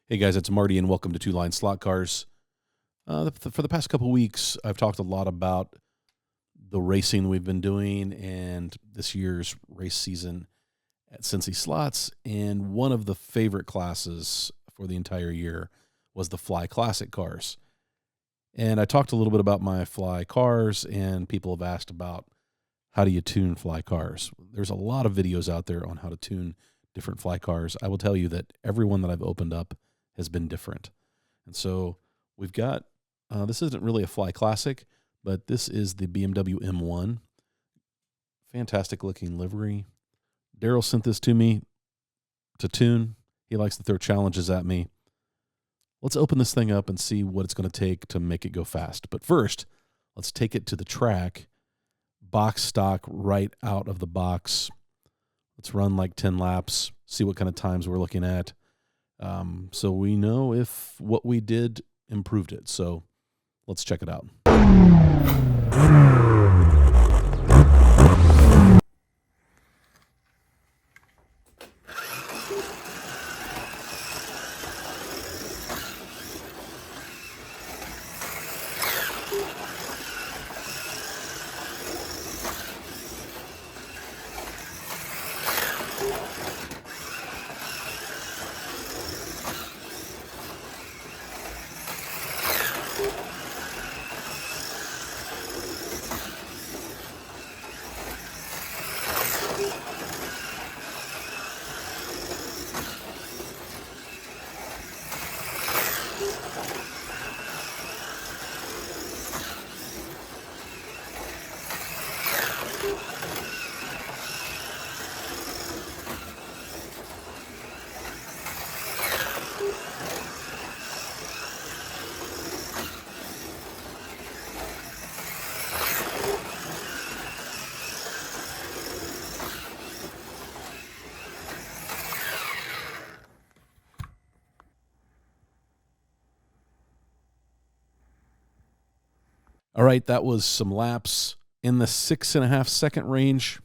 Hey guys, it's Marty and welcome to Two Line Slot Cars. For the past couple weeks, I've talked a lot about the racing we've been doing and this year's race season at Cincy Slots. And one of the favorite classes for the entire year was the Fly Classic cars. And I talked a little bit about my Fly cars, and people have asked about how do you tune Fly cars. There's a lot of videos out there on how to tune different Fly cars. I will tell you that every one that I've opened up has been different. And so we've got, this isn't really a Fly Classic, but this is the BMW M1. Fantastic looking livery. Daryl sent this to me to tune. He likes to throw challenges at me. Let's open this thing up and see what it's going to take to make it go fast. But first, let's take it to the track, box stock right out of the box. Let's run like 10 laps, see what kind of times we're looking at. So we know if what we did improved it. So let's check it out. All right, that was some laps in the 6.5 second range.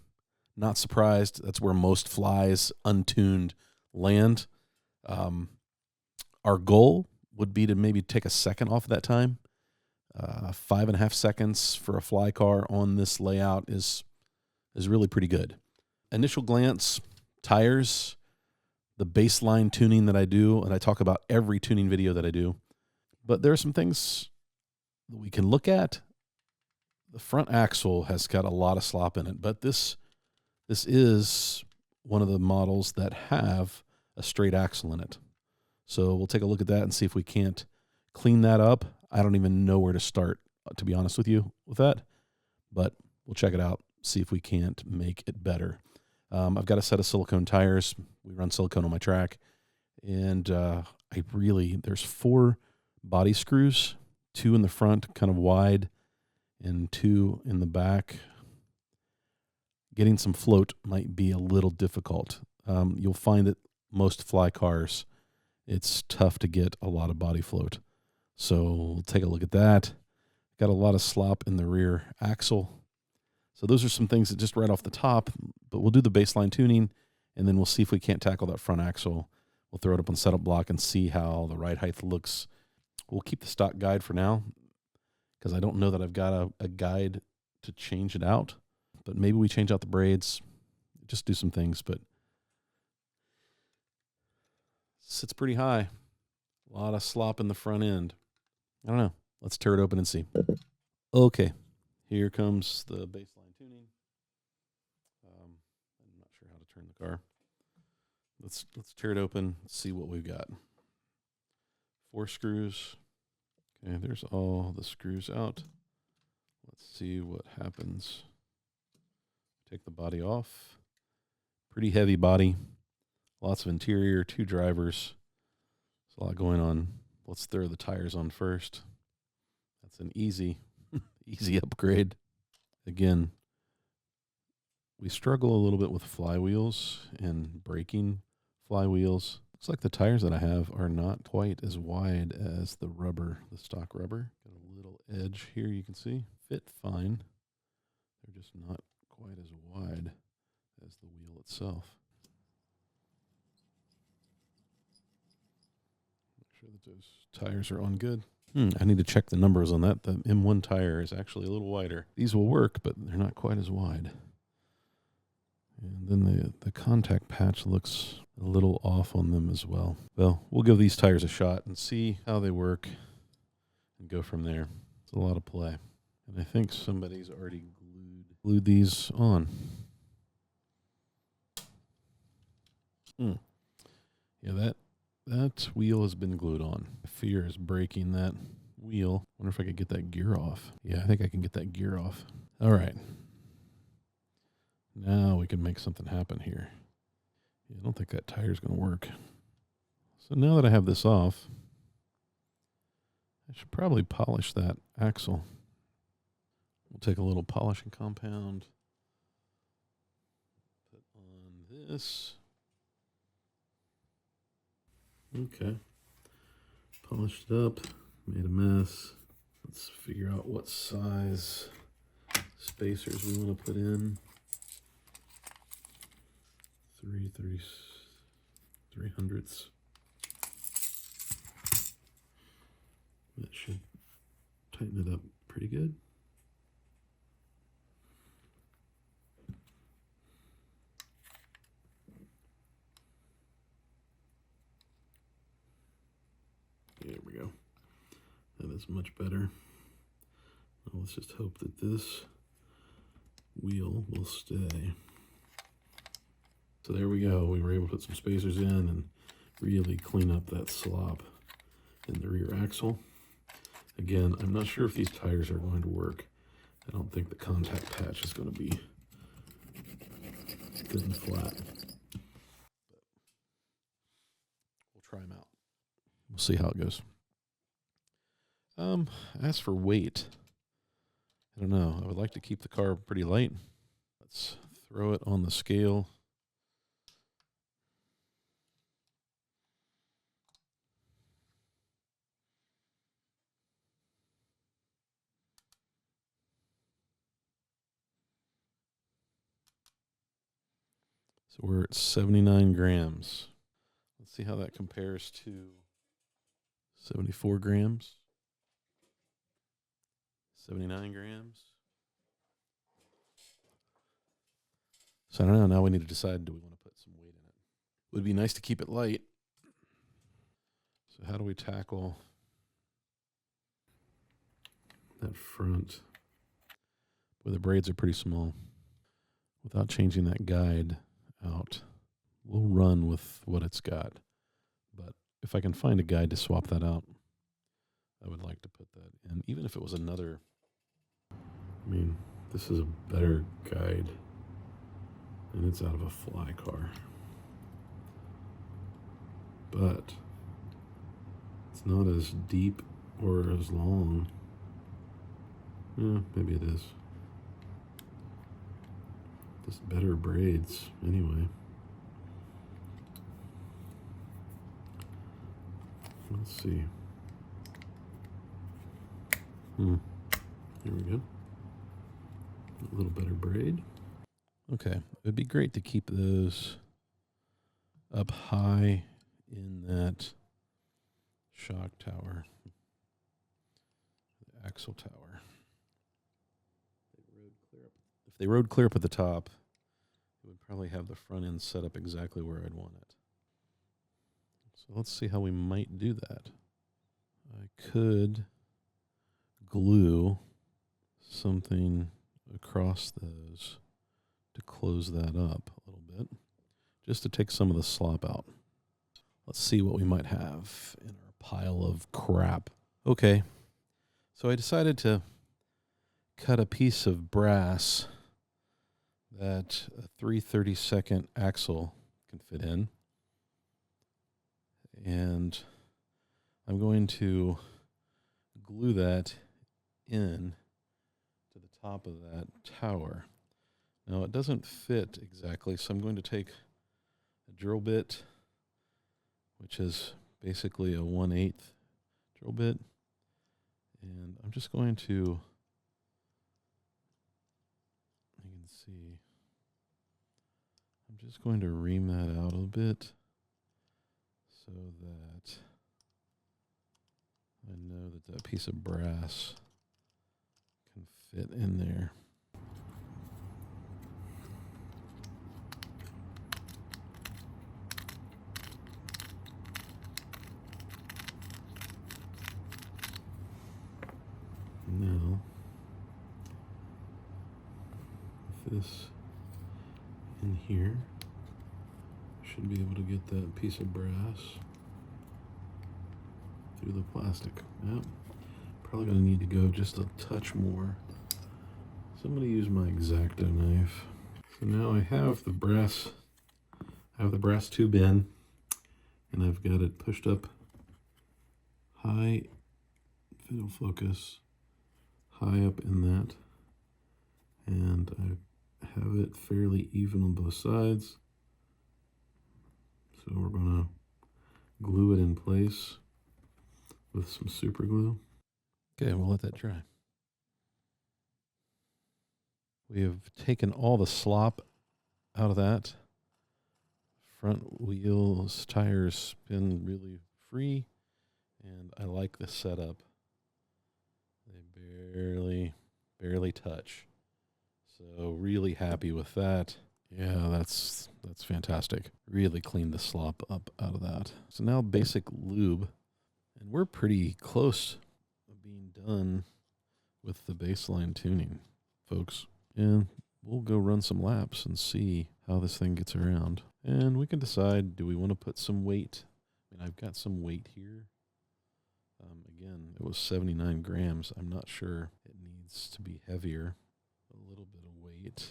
Not surprised. That's where most Flies untuned land. Our goal would be to maybe take a second off that time. 5.5 seconds for a Fly car on this layout is really pretty good. Initial glance, tires, the baseline tuning that I do, and I talk about every tuning video that I do. But there are some things that we can look at. The front axle has got a lot of slop in it, but this is one of the models that have a straight axle in it. So we'll take a look at that and see if we can't clean that up. I don't even know where to start, to be honest with you, with that, but we'll check it out, see if we can't make it better. I've got a set of silicone tires. We run silicone on my track, and there's 4 body screws, 2 in the front, kind of wide, and 2 in the back. Getting some float might be a little difficult. You'll find that most Fly cars, it's tough to get a lot of body float. So we'll take a look at that. Got a lot of slop in the rear axle. So those are some things that just right off the top, but we'll do the baseline tuning, and then we'll see if we can't tackle that front axle. We'll throw it up on setup block and see how the ride height looks. We'll keep the stock guide for now, because I don't know that I've got a guide to change it out. But maybe we change out the braids, just do some things. But sits pretty high. A lot of slop in the front end. I don't know. Let's tear it open and see. Okay, here comes the baseline tuning. I'm not sure how to turn the car. Let's tear it open, see what we've got. 4 screws. Okay, there's all the screws out. Let's see what happens. Take the body off. Pretty heavy body. Lots of interior, 2 drivers. There's a lot going on. Let's throw the tires on first. That's an easy upgrade. Again, we struggle a little bit with flywheels and braking flywheels. Looks like the tires that I have are not quite as wide as the stock rubber. Got a little edge here you can see. Fit fine. They're just not quite as wide as the wheel itself. Make sure that those tires are on good. I need to check the numbers on that. The M1 tire is actually a little wider. These will work, but they're not quite as wide. And then the contact patch looks a little off on them as well. Well, we'll give these tires a shot and see how they work and go from there. It's a lot of play. And I think somebody's already glued these on. Yeah, that wheel has been glued on. Fear is breaking that wheel. Wonder if I could get that gear off. Yeah, I think I can get that gear off. All right. Now we can make something happen here. Yeah, I don't think that tire's going to work. So now that I have this off, I should probably polish that axle. We'll take a little polishing compound. Put on this. Okay. Polished it up. Made a mess. Let's figure out what size spacers we want to put in. 3/300ths. That should tighten it up pretty good. There we go. That is much better. Now let's just hope that this wheel will stay. So there we go. We were able to put some spacers in and really clean up that slop in the rear axle. Again, I'm not sure if these tires are going to work. I don't think the contact patch is going to be good and flat. But we'll try them out. We'll see how it goes. As for weight, I don't know. I would like to keep the car pretty light. Let's throw it on the scale. So we're at 79 grams. Let's see how that compares to 74 grams. 79 grams. So I don't know. Now we need to decide, do we want to put some weight in it? It would be nice to keep it light. So how do we tackle that front? Well, the braids are pretty small. Without changing that guide out, we'll run with what it's got. But if I can find a guide to swap that out, I would like to put that in. Even if it was another, I mean, this is a better guide, and it's out of a Fly car. But it's not as deep or as long. Yeah, maybe it is. Just better braids, anyway. Let's see. Here we go. A little better braid. Okay, it'd be great to keep those up high in that shock tower, the axle tower. If they rode clear up at the top, it would probably have the front end set up exactly where I'd want it. So let's see how we might do that. I could glue something across those to close that up a little bit, just to take some of the slop out. Let's see what we might have in our pile of crap. Okay, so I decided to cut a piece of brass that a 3/32 axle can fit in. And I'm going to glue that in to the top of that tower. Now it doesn't fit exactly, so I'm going to take a drill bit, which is basically a 1/8 drill bit, and I'm just going to, you can see, I'm just going to ream that out a bit so that that that piece of brass can fit in there. Now, with this in here, should be able to get that piece of brass through the plastic. Yep. Probably gonna need to go just a touch more. So I'm gonna use my X-Acto knife. So now I have the brass tube in, and I've got it pushed up high, if it'll focus, high up in that, and I have it fairly even on both sides. So we're gonna glue it in place with some super glue. Okay, we'll let that dry. We have taken all the slop out of that. Front wheels, tires spin really free, and I like this setup. They barely touch. So really happy with that. Yeah, that's fantastic. Really cleaned the slop up out of that. So now basic lube, and we're pretty close to being done with the baseline tuning, folks. And we'll go run some laps and see how this thing gets around. And we can decide, do we want to put some weight? I mean, I've got some weight here. Again, it was 79 grams. I'm not sure. It needs to be heavier. A little bit of weight.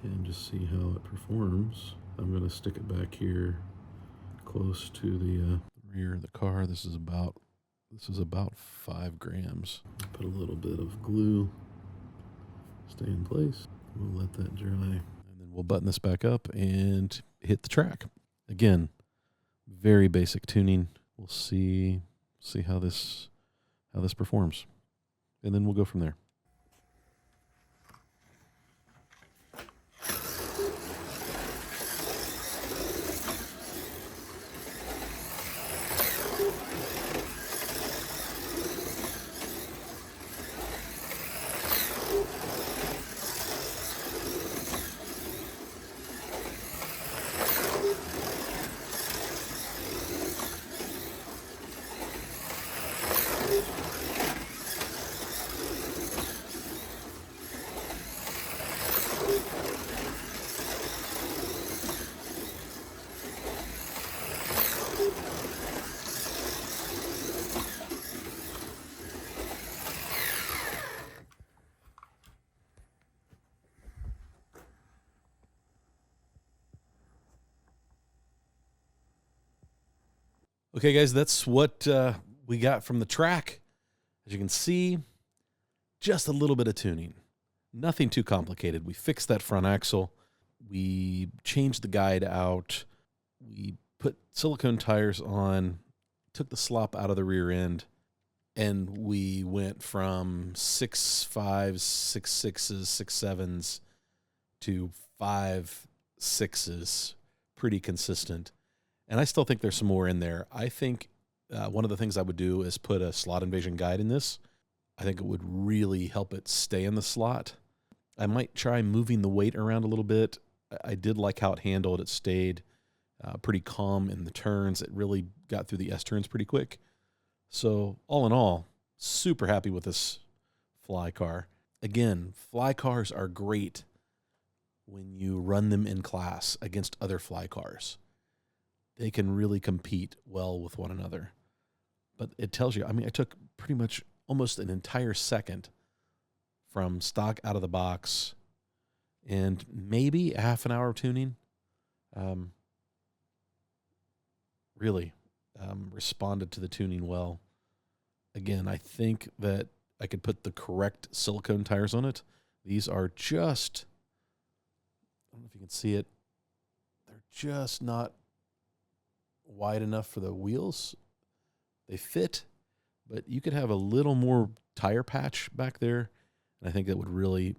And just see how it performs. I'm going to stick it back here close to the rear of the car. This is about 5 grams. Put a little bit of glue. Stay in place. We'll let that dry. And then we'll button this back up and hit the track. Again, very basic tuning. We'll see how this performs. And then we'll go from there. Okay, guys, that's what we got from the track. As you can see, just a little bit of tuning. Nothing too complicated. We fixed that front axle. We changed the guide out. We put silicone tires on, took the slop out of the rear end, and we went from 6.5s, 6.6s, 6.7s to 5.6s, pretty consistent. And I still think there's some more in there. I think one of the things I would do is put a slot invasion guide in this. I think it would really help it stay in the slot. I might try moving the weight around a little bit. I did like how it handled. It stayed pretty calm in the turns. It really got through the S-turns pretty quick. So all in all, super happy with this Fly car. Again, Fly cars are great when you run them in class against other Fly cars. They can really compete well with one another. But it tells you, I mean, I took pretty much almost an entire second from stock out of the box and maybe a half an hour of tuning. Really responded to the tuning well. Again, I think that I could put the correct silicone tires on it. These are just, I don't know if you can see it, they're just not wide enough for the wheels. They fit, but you could have a little more tire patch back there, and I think that would really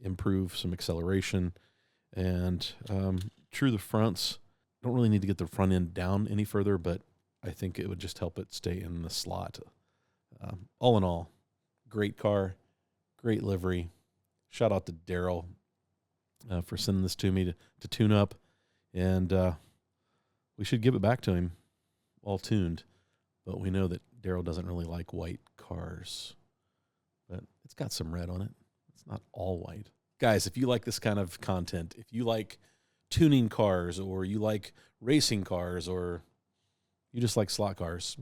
improve some acceleration. And true, the fronts, don't really need to get the front end down any further, but I think it would just help it stay in the slot. All in all, great car, great livery. Shout out to Daryl for sending this to me to tune up. And we should give it back to him all tuned. But we know that Daryl doesn't really like white cars. But it's got some red on it. It's not all white. Guys, if you like this kind of content, if you like tuning cars, or you like racing cars, or you just like slot cars,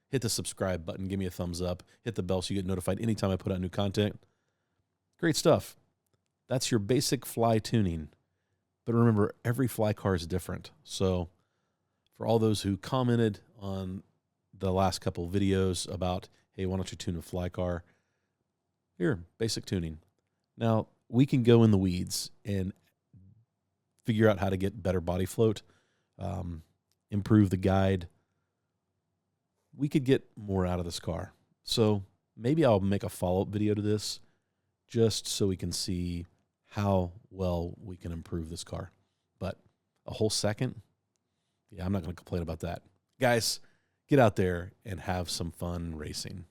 hit the subscribe button, give me a thumbs up, hit the bell so you get notified anytime I put out new content. Great stuff. That's your basic fly tuning. But remember, every fly car is different. So for all those who commented on the last couple of videos about, hey, why don't you tune a fly car? Here, basic tuning. Now, we can go in the weeds and figure out how to get better body float, improve the guide. We could get more out of this car. So maybe I'll make a follow-up video to this just so we can see how well we can improve this car. But a whole second, yeah, I'm not going to complain about that. Guys, get out there and have some fun racing.